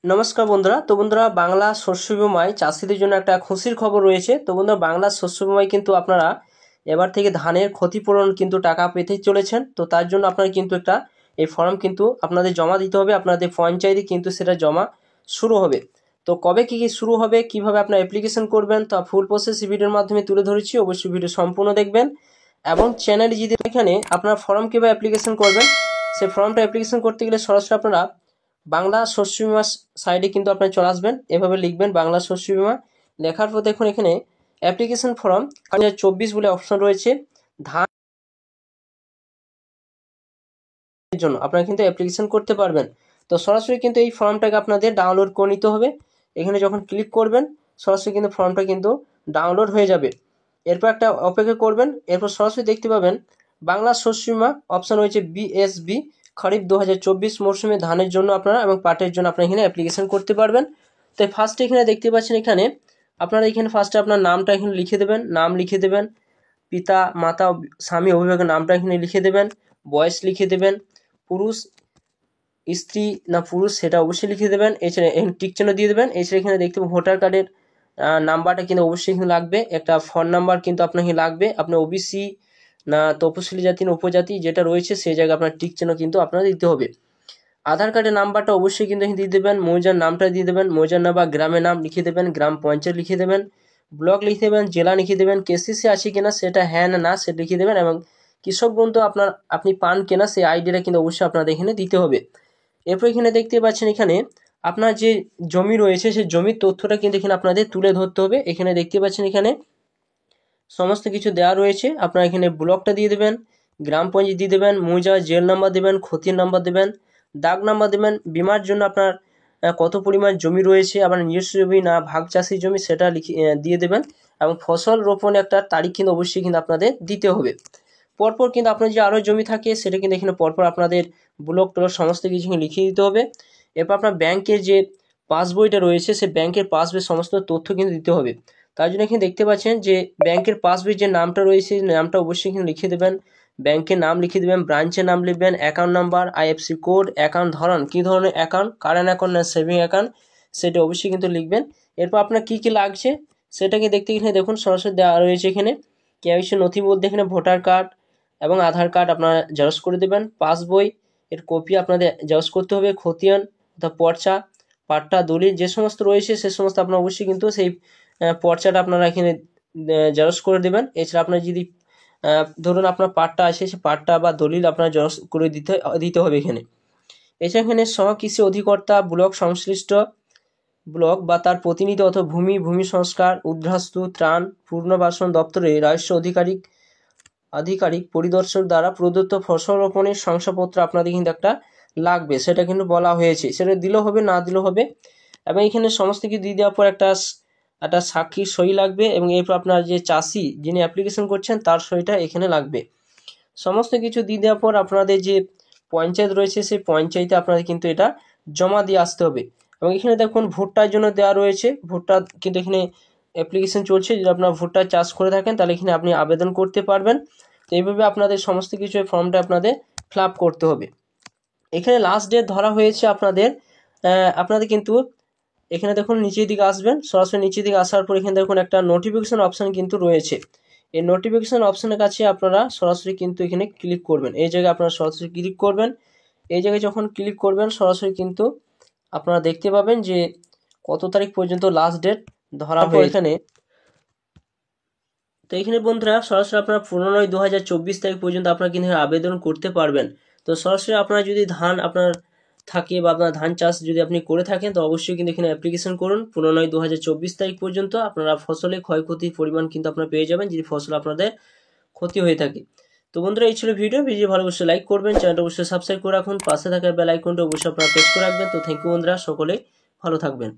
নমস্কার বন্ধুরা। তো বন্ধুরা, বাংলা শস্য বিমায় চাষিদের জন্য একটা খুশির খবর রয়েছে। তো বন্ধুরা, বাংলা শস্য বিমায় কিন্তু আপনারা এবার থেকে ধানের ক্ষতিপূরণ কিন্তু টাকা পেতে চলেছেন। তো তার জন্য আপনারা কিন্তু একটা এই ফর্ম কিন্তু আপনাদের জমা দিতে হবে। আপনাদের পঞ্চায়েতে কিন্তু সেটা জমা শুরু হবে। তো কবে কী শুরু হবে, কিভাবে আপনার অ্যাপ্লিকেশন করবেন, তা ফুল প্রসেস ভিডিওর মাধ্যমে তুলে ধরেছি। অবশ্যই ভিডিও সম্পূর্ণ দেখবেন এবং চ্যানেলে যদি এখানে আপনার ফর্ম কীভাবে অ্যাপ্লিকেশন করবেন, সেই ফর্মটা অ্যাপ্লিকেশন করতে গেলে সরাসরি আপনারা বাংলা শস্য বিমা সাইডে কিন্তু আপনি চলে আসবেন। এভাবে লিখবেন বাংলা শস্য বিমা, লেখার পর দেখুন এখানে অ্যাপ্লিকেশন ফর্ম 2024 বলে অপশন রয়েছে। ধানের জন্য আপনারা কিন্তু অ্যাপ্লিকেশন করতে পারবেন। তো সরাসরি কিন্তু এই ফর্মটাকে আপনাদের ডাউনলোড করে নিতে হবে। এখানে যখন ক্লিক করবেন সরাসরি কিন্তু ফর্মটা কিন্তু ডাউনলোড হয়ে যাবে। এরপর একটা অপেক্ষা করবেন। এরপর সরাসরি দেখতে পাবেন বাংলা শস্য বিমা অপশন রয়েছে বিএসবি খরিফ 2024 মরশুমে ধানের জন্য আপনারা এবং পাটের জন্য আপনারা এখানে অ্যাপ্লিকেশন করতে পারবেন। তো ফার্স্টে এখানে দেখতে পাচ্ছেন এখানে আপনারা এখানে ফার্স্টে আপনার নামটা এখানে লিখে দেবেন, নাম লিখে দেবেন, পিতা মাতা স্বামী অভিভাবকের নামটা এখানে লিখে দেবেন, বয়স লিখে দেবেন, পুরুষ স্ত্রী না পুরুষ সেটা অবশ্যই লিখে দেবেন। এছাড়া এখানে টিক চিহ্ন দিয়ে দেবেন। এছাড়া এখানে দেখতে পাবেন ভোটার কার্ডের নাম্বারটা কিন্তু অবশ্যই এখানে লাগবে। একটা ফোন নাম্বার কিন্তু আপনাকে লাগবে। আপনি ওবিসি না তপশিলি জাতি না উপজাতি যেটা রয়েছে সেই জায়গায় আপনার টিক চিহ্ন কিন্তু আপনার দিতে হবে। আধার কার্ডের নাম্বারটা অবশ্যই কিন্তু এখানে দিয়ে দেবেন। মৌজার নামটা দিয়ে দেবেন, মৌজার নাম বা গ্রামের নাম লিখে দেবেন, গ্রাম পঞ্চায়েত লিখে দেবেন, ব্লক লিখে দেবেন, জেলা লিখে দেবেন, কেসিসি আছে কিনা সেটা হ্যাঁ না সেটা লিখে দেবেন এবং কৃষক বন্ধু আপনি পান কিনা সেই আইডিটা কিন্তু অবশ্যই আপনাদের এখানে দিতে হবে। এরপর এখানে দেখতে পাচ্ছেন এখানে আপনার যে জমি রয়েছে সেই জমির তথ্যটা কিন্তু এখানে আপনাদের তুলে ধরতে হবে। এখানে দেখতে পাচ্ছেন এখানে সমস্ত কিছু দেওয়া রয়েছে। আপনারা এখানে ব্লকটা দিয়ে দেবেন, গ্রাম পঞ্চায়েত দিয়ে দেবেন, মৌজা জেল নাম্বার দেবেন, ক্ষতির নাম্বার দেবেন, দাগ নাম্বার দেবেন, বিমার জন্য আপনার কত পরিমাণ জমি রয়েছে, আপনার নিজস্ব জমি না ভাগ চাষি জমি সেটা দিয়ে দেবেন এবং ফসল রোপণ একটা তারিখ কিন্তু অবশ্যই কিন্তু আপনাদের দিতে হবে। পরপর কিন্তু আপনার যে আরও জমি থাকে সেটা কিন্তু এখানে পরপর আপনাদের ব্লক টলক সমস্ত কিছু লিখিয়ে দিতে হবে। এরপর আপনার ব্যাংকের যে পাসবইটা রয়েছে সেই ব্যাংকের পাসবইয়ের সমস্ত তথ্য কিন্তু দিতে হবে। তার জন্য এখানে দেখতে পাচ্ছেন যে ব্যাংকের পাসবইয়ের যে নামটা রয়েছে সেই নামটা অবশ্যই এখানে লিখে দেবেন, ব্যাংকের নাম লিখে দেবেন, ব্রাঞ্চের নাম লিখবেন, account number, IFC code, account ধরন কী ধরনের অ্যাকাউন্ট, কারেন্ট অ্যাকাউন্ট না সেভিং অ্যাকাউন্ট সেটা অবশ্যই কিন্তু লিখবেন। এরপর আপনার কী কী লাগছে সেটাকে দেখতে এখানে দেখুন সরাসরি দেওয়া রয়েছে। এখানে কেওয়াইসি নথি বলতে এখানে ভোটার কার্ড এবং আধার কার্ড আপনারা জেরক্স করে দেবেন, পাসবই এর কপি আপনাদের জেরক্স করতে হবে, খতিয়ান অর্থাৎ পর্চা, পাট্টা, দলিল যে সমস্ত রয়েছে সে সমস্ত আপনার অবশ্যই কিন্তু সেই পর্চাটা আপনারা এখানে জেরক্স করে দেবেন। এছাড়া আপনার যদি ধরুন আপনার পাট্টা আছে সেই পাট্টা বা দলিল আপনার জেরক্স করে দিতে হবে এখানে। এছাড়া এখানে সহকৃষি অধিকর্তা, ব্লক সংশ্লিষ্ট ব্লক বা তার প্রতিনিধি অথবা ভূমি সংস্কার, উদ্বাস্তু, ত্রাণ, পুনর্বাসন দপ্তরে রাজস্ব আধিকারিক পরিদর্শক দ্বারা প্রদত্ত ফসল রোপণের শংসাপত্র আপনাদের কিন্তু একটা লাগবে, সেটা কিন্তু বলা হয়েছে। সেটা দিলেও হবে না দিলেও হবে এবং এখানে সমস্ত কিছু দিয়ে দেওয়ার পর একটা সাক্ষীর সই লাগবে এবং এরপর আপনার যে চাষি যিনি অ্যাপ্লিকেশন করছেন তার সইটা এখানে লাগবে। সমস্ত কিছু দিয়ে দেওয়ার পর আপনাদের যে পঞ্চায়েত রয়েছে সেই পঞ্চায়েতে আপনাদের কিন্তু এটা জমা দিয়ে আসতে হবে। এবং এখানে দেখুন ভুট্টার জন্য দেওয়া রয়েছে, ভুট্টা কিন্তু এখানে অ্যাপ্লিকেশন চলছে। যদি আপনার ভুট্টা চাষ করে থাকেন তাহলে এখানে আপনি আবেদন করতে পারবেন। তো এইভাবে আপনাদের সমস্ত কিছু ফর্মটা আপনাদের ফিল আপ করতে হবে। এখানে লাস্ট ডেট ধরা হয়েছে আপনাদের কিন্তু এখানে দেখুন নিচের দিকে আসবেন, সরাসরি নিচের দিকে আসার পর এখানে দেখুন একটা নোটিফিকেশন অপশান কিন্তু রয়েছে। এই নোটিফিকেশন অপশানের কাছে আপনারা সরাসরি কিন্তু এখানে ক্লিক করবেন। এই জায়গায় আপনারা সরাসরি ক্লিক করবেন। এই জায়গায় যখন ক্লিক করবেন সরাসরি কিন্তু আপনারা দেখতে পাবেন যে কত তারিখ পর্যন্ত লাস্ট ডেট ধরা হয়েছে এখানে। তো এখানে বন্ধুরা সরাসরি আপনারা 15/9/2024 তারিখ পর্যন্ত আপনারা কিন্তু আবেদন করতে পারবেন। তো সরাসরি আপনারা যদি ধান আপনার থাকে বা আপনার ধান চাষ যদি আপনি করে থাকেন তো অবশ্যই কিন্তু এখানে অ্যাপ্লিকেশন করুন। 15/9/2024 তারিখ পর্যন্ত আপনারা ফসলে ক্ষয়ক্ষতির পরিমাণ কিন্তু আপনারা পেয়ে যাবেন যদি ফসল আপনাদের ক্ষতি হয়ে থাকে। তো বন্ধুরা এই ছিল ভিডিও ভালো অবশ্যই লাইক করবেন, চ্যানেলটা অবশ্যই সাবস্ক্রাইব করে রাখুন, পাশে থাকা বেল আইকনটা অবশ্যই আপনারা প্রেস করে রাখবেন। তো থ্যাংক ইউ বন্ধুরা, সকলে ভালো থাকবেন।